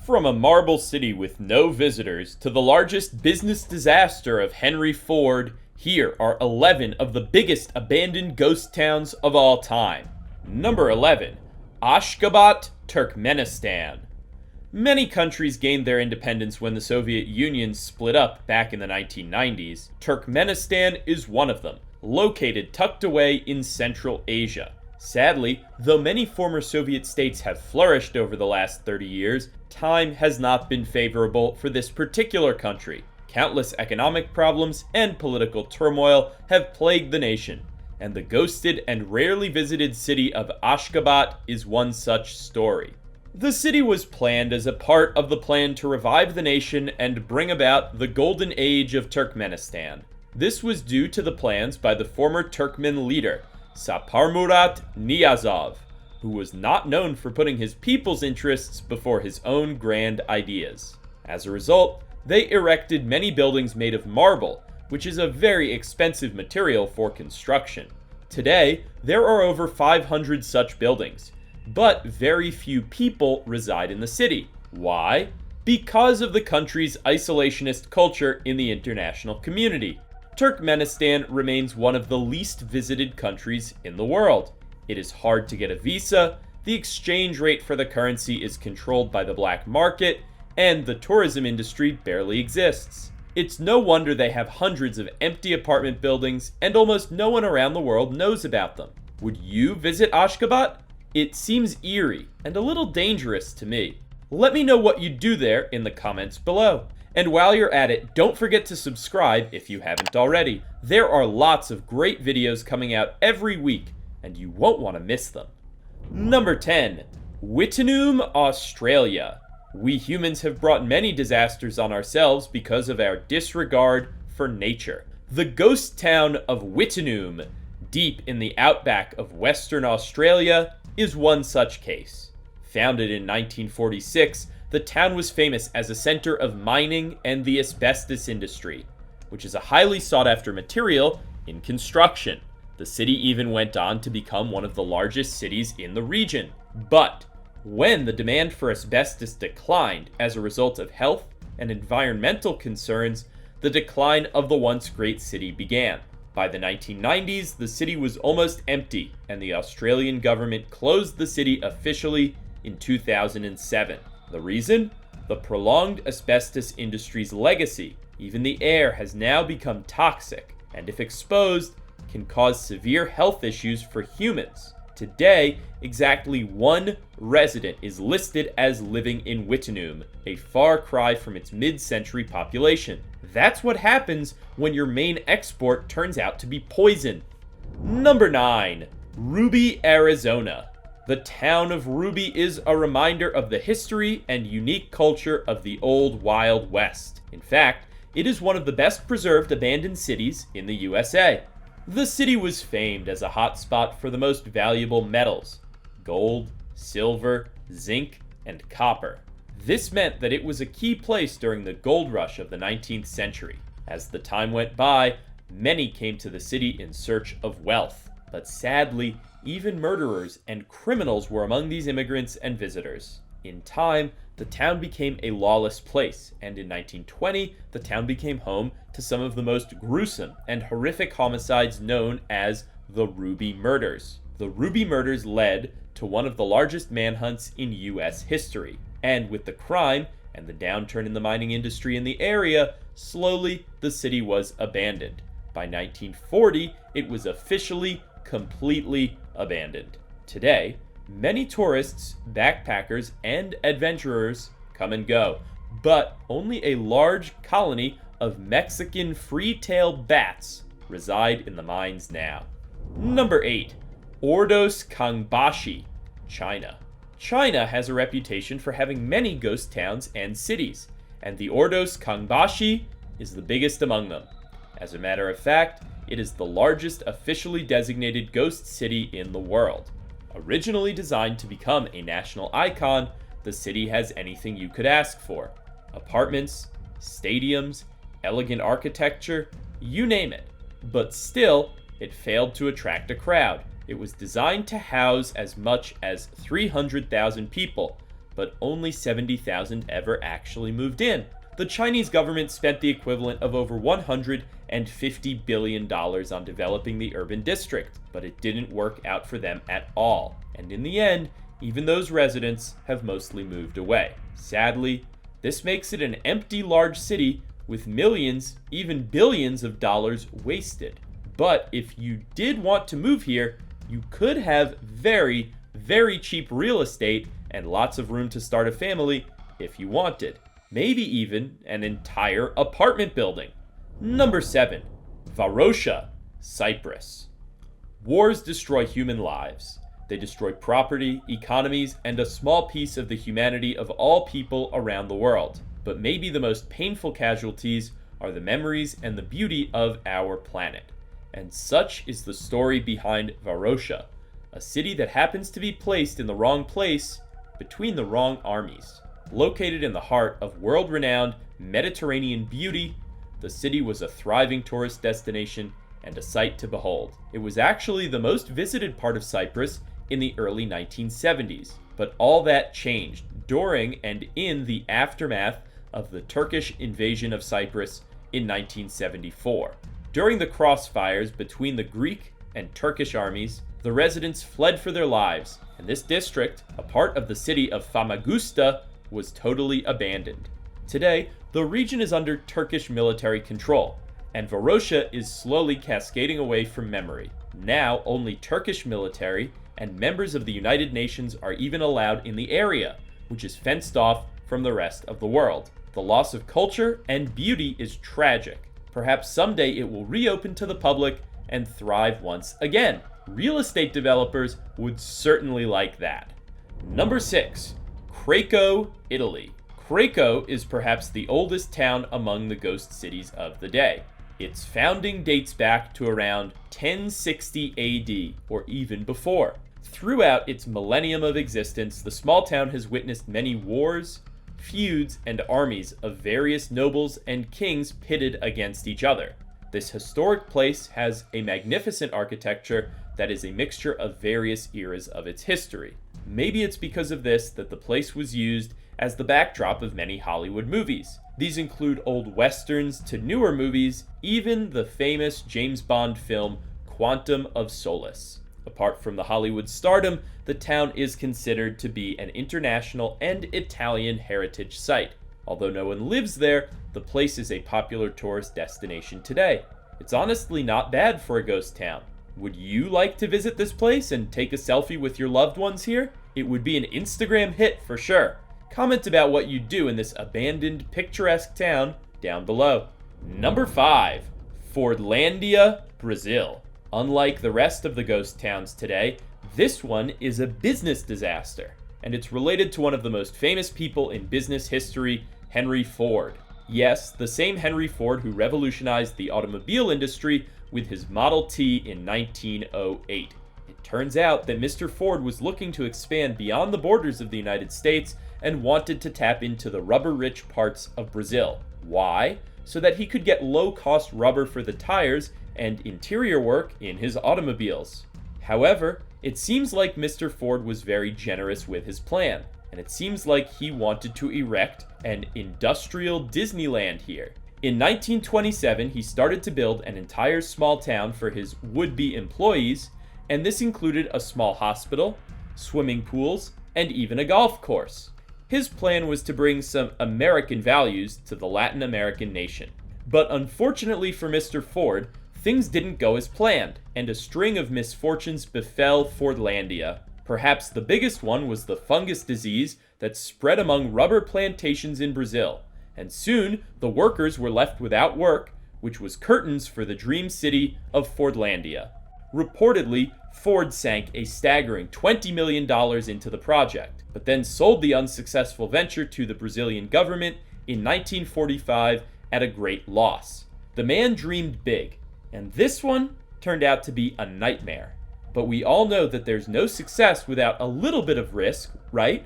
From a marble city with no visitors to the largest business disaster of Henry Ford, here are 11 of the biggest abandoned ghost towns of all time. Number 11. Ashgabat, Turkmenistan. Many countries gained their independence when the Soviet Union split up back in the 1990s. Turkmenistan is one of them, located tucked away in Central Asia. Sadly, though many former Soviet states have flourished over the last 30 years, time has not been favorable for this particular country. Countless economic problems and political turmoil have plagued the nation, and the ghosted and rarely visited city of Ashgabat is one such story. The city was planned as a part of the plan to revive the nation and bring about the golden age of Turkmenistan. This was due to the plans by the former Turkmen leader, Saparmurat Niyazov, who was not known for putting his people's interests before his own grand ideas. As a result, they erected many buildings made of marble, which is a very expensive material for construction. Today, there are over 500 such buildings, but very few people reside in the city. Why? Because of the country's isolationist culture in the international community. Turkmenistan remains one of the least visited countries in the world. It is hard to get a visa, the exchange rate for the currency is controlled by the black market, and the tourism industry barely exists. It's no wonder they have hundreds of empty apartment buildings, and almost no one around the world knows about them. Would you visit Ashgabat? It seems eerie and a little dangerous to me. Let me know what you'd do there in the comments below. And while you're at it, don't forget to subscribe if you haven't already. There are lots of great videos coming out every week, and you won't want to miss them. Number 10. Wittenoom, Australia. We humans have brought many disasters on ourselves because of our disregard for nature. The ghost town of Wittenoom, deep in the outback of Western Australia, is one such case. Founded in 1946, the town was famous as a center of mining and the asbestos industry, which is a highly sought-after material in construction. The city even went on to become one of the largest cities in the region. But when the demand for asbestos declined as a result of health and environmental concerns, the decline of the once great city began. By the 1990s, the city was almost empty, and the Australian government closed the city officially in 2007. The reason? The prolonged asbestos industry's legacy. Even the air has now become toxic, and if exposed, can cause severe health issues for humans. Today, exactly one resident is listed as living in Wittenoom, a far cry from its mid-century population. That's what happens when your main export turns out to be poison. Number 9. Ruby, Arizona. The town of Ruby is a reminder of the history and unique culture of the old Wild West. In fact, it is one of the best preserved abandoned cities in the USA. The city was famed as a hotspot for the most valuable metals: gold, silver, zinc, and copper. This meant that it was a key place during the gold rush of the 19th century. As the time went by, many came to the city in search of wealth. But sadly, even murderers and criminals were among these immigrants and visitors. In time, the town became a lawless place, and in 1920, the town became home to some of the most gruesome and horrific homicides known as the Ruby Murders. The Ruby Murders led to one of the largest manhunts in U.S. history, and with the crime and the downturn in the mining industry in the area, slowly the city was abandoned. By 1940, it was officially completely abandoned. Today, many tourists, backpackers, and adventurers come and go, but only a large colony of Mexican free-tailed bats reside in the mines now. Number 8. Ordos-sur-Glane, China. China has a reputation for having many ghost towns and cities, and the Ordos-sur-Glane is the biggest among them. As a matter of fact, it is the largest officially designated ghost city in the world. Originally designed to become a national icon, the city has anything you could ask for. Apartments, stadiums, elegant architecture, you name it. But still, it failed to attract a crowd. It was designed to house as much as 300,000 people, but only 70,000 ever actually moved in. The Chinese government spent the equivalent of over $150 billion on developing the urban district, but it didn't work out for them at all. And in the end, even those residents have mostly moved away. Sadly, this makes it an empty large city with millions, even billions of dollars wasted. But if you did want to move here, you could have very, very cheap real estate and lots of room to start a family if you wanted. Maybe even an entire apartment building. Number 7. VAROSHA, Cyprus. Wars destroy human lives. They destroy property, economies, and a small piece of the humanity of all people around the world. But maybe the most painful casualties are the memories and the beauty of our planet. And such is the story behind VAROSHA, a city that happens to be placed in the wrong place between the wrong armies. Located in the heart of world-renowned Mediterranean beauty, the city was a thriving tourist destination and a sight to behold. It was actually the most visited part of Cyprus in the early 1970s, but all that changed during and in the aftermath of the Turkish invasion of Cyprus in 1974. During the crossfires between the Greek and Turkish armies, the residents fled for their lives, and this district, a part of the city of Famagusta, was totally abandoned. Today, the region is under Turkish military control, and VAROSHA is slowly cascading away from memory. Now, only Turkish military and members of the United Nations are even allowed in the area, which is fenced off from the rest of the world. The loss of culture and beauty is tragic. Perhaps someday it will reopen to the public and thrive once again. Real estate developers would certainly like that. Number 6. Craco, Italy. Craco is perhaps the oldest town among the ghost cities of the day. Its founding dates back to around 1060 AD, or even before. Throughout its millennium of existence, the small town has witnessed many wars, feuds, and armies of various nobles and kings pitted against each other. This historic place has a magnificent architecture that is a mixture of various eras of its history. Maybe it's because of this that the place was used as the backdrop of many Hollywood movies. These include old westerns to newer movies, even the famous James Bond film Quantum of Solace. Apart from the Hollywood stardom, the town is considered to be an international and Italian heritage site. Although no one lives there, the place is a popular tourist destination today. It's honestly not bad for a ghost town. Would you like to visit this place and take a selfie with your loved ones here? It would be an Instagram hit for sure. Comment about what you do in this abandoned, picturesque town down below. Number 5. FORDLANDIA, Brazil. Unlike the rest of the ghost towns today, this one is a business disaster, and it's related to one of the most famous people in business history, Henry Ford. Yes, the same Henry Ford who revolutionized the automobile industry with his Model T in 1908. It turns out that Mr. Ford was looking to expand beyond the borders of the United States and wanted to tap into the rubber-rich parts of Brazil. Why? So that he could get low-cost rubber for the tires and interior work in his automobiles. However, it seems like Mr. Ford was very generous with his plan, and it seems like he wanted to erect an industrial Disneyland here. In 1927, he started to build an entire small town for his would-be employees, and this included a small hospital, swimming pools, and even a golf course. His plan was to bring some American values to the Latin American nation. But unfortunately for Mr. Ford, things didn't go as planned, and a string of misfortunes befell Fordlandia. Perhaps the biggest one was the fungus disease that spread among rubber plantations in Brazil, and soon the workers were left without work, which was curtains for the dream city of Fordlandia. Reportedly, Ford sank a staggering $20 million into the project, but then sold the unsuccessful venture to the Brazilian government in 1945 at a great loss. The man dreamed big, and this one turned out to be a nightmare. But we all know that there's no success without a little bit of risk, right?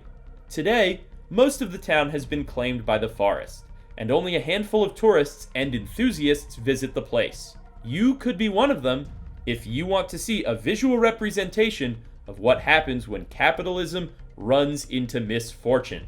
Today, most of the town has been claimed by the forest, and only a handful of tourists and enthusiasts visit the place. You could be one of them if you want to see a visual representation of what happens when capitalism runs into misfortune.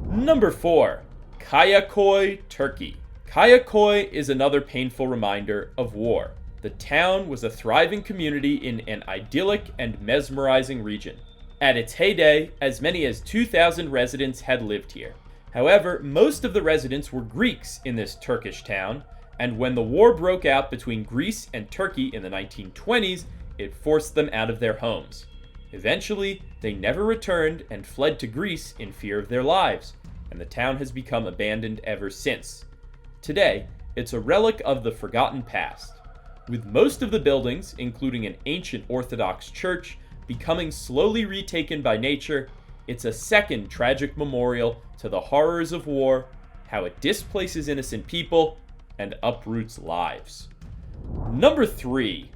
Number 4. Kayaköy, Turkey. Kayaköy is another painful reminder of war. The town was a thriving community in an idyllic and mesmerizing region. At its heyday, as many as 2,000 residents had lived here. However, most of the residents were Greeks in this Turkish town, and when the war broke out between Greece and Turkey in the 1920s, it forced them out of their homes. Eventually, they never returned and fled to Greece in fear of their lives, and the town has become abandoned ever since. Today, it's a relic of the forgotten past, with most of the buildings, including an ancient Orthodox church, becoming slowly retaken by nature. It's a second tragic memorial to the horrors of war, how it displaces innocent people, and uproots lives. Number 3.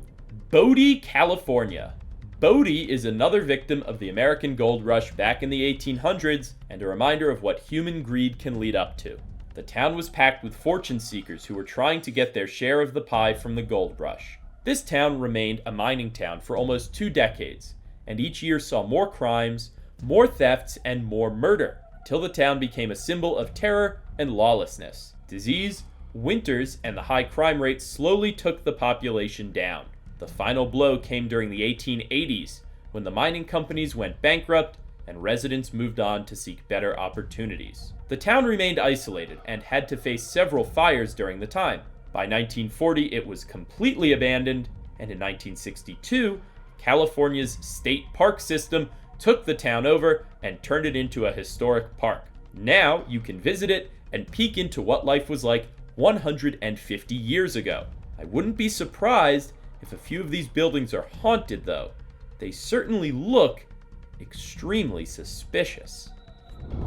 Bodie, California. Bodie is another victim of the American gold rush back in the 1800s, and a reminder of what human greed can lead up to. The town was packed with fortune seekers who were trying to get their share of the pie from the gold rush. This town remained a mining town for almost 2 decades, and each year saw more crimes, more thefts, and more murder, till the town became a symbol of terror and lawlessness. Disease, winters, and the high crime rate slowly took the population down. The final blow came during the 1880s, when the mining companies went bankrupt and residents moved on to seek better opportunities. The town remained isolated and had to face several fires during the time. By 1940, it was completely abandoned, and in 1962, California's state park system took the town over and turned it into a historic park. Now you can visit it and peek into what life was like 150 years ago. I wouldn't be surprised if a few of these buildings are haunted, though. They certainly look extremely suspicious.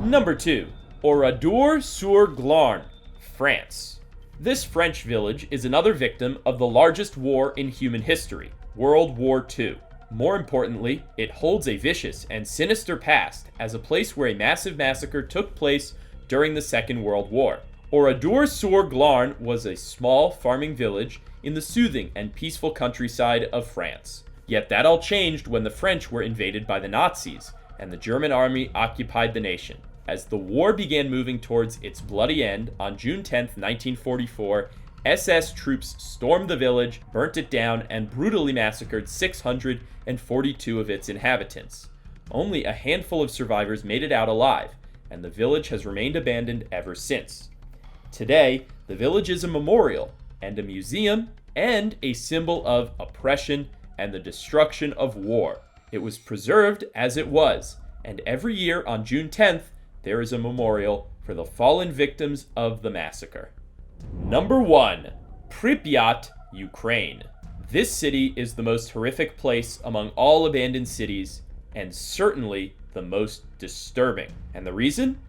Number 2. Oradour-sur-Glane, France. This French village is another victim of the largest war in human history, World War II. More importantly, it holds a vicious and sinister past as a place where a massive massacre took place during the Second World War. Oradour-sur-Glane was a small farming village in the soothing and peaceful countryside of France. Yet that all changed when the French were invaded by the Nazis, and the German army occupied the nation. As the war began moving towards its bloody end on June 10, 1944, SS troops stormed the village, burnt it down, and brutally massacred 642 of its inhabitants. Only a handful of survivors made it out alive, and the village has remained abandoned ever since. Today, the village is a memorial, and a museum, and a symbol of oppression and the destruction of war. It was preserved as it was, and every year on June 10th, there is a memorial for the fallen victims of the massacre. Number 1. PRIPYAT, Ukraine. This city is the most horrific place among all abandoned cities, and certainly the most disturbing. And the reason?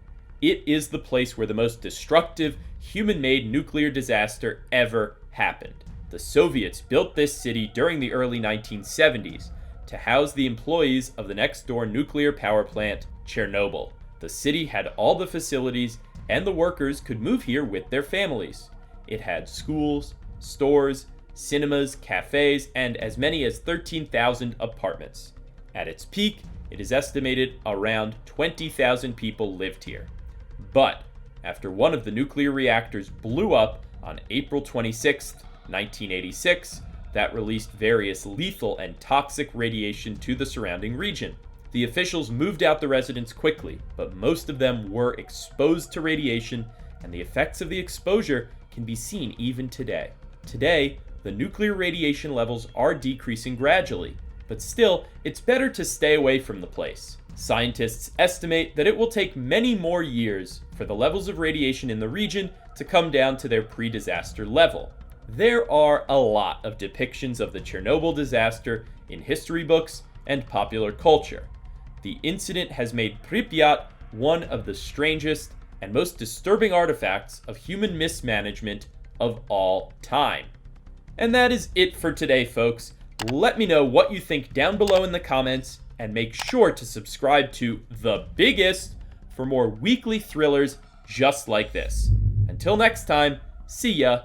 It is the place where the most destructive, human-made nuclear disaster ever happened. The Soviets built this city during the early 1970s to house the employees of the next-door nuclear power plant, Chernobyl. The city had all the facilities, and the workers could move here with their families. It had schools, stores, cinemas, cafes, and as many as 13,000 apartments. At its peak, it is estimated around 20,000 people lived here. But after one of the nuclear reactors blew up on April 26, 1986, that released various lethal and toxic radiation to the surrounding region. The officials moved out the residents quickly, but most of them were exposed to radiation, and the effects of the exposure can be seen even today. Today, the nuclear radiation levels are decreasing gradually, but still, it's better to stay away from the place. Scientists estimate that it will take many more years for the levels of radiation in the region to come down to their pre-disaster level. There are a lot of depictions of the Chernobyl disaster in history books and popular culture. The incident has made Pripyat one of the strangest and most disturbing artifacts of human mismanagement of all time. And that is it for today, folks. Let me know what you think down below in the comments, and make sure to subscribe to The Biggest for more weekly thrillers just like this. Until next time, see ya.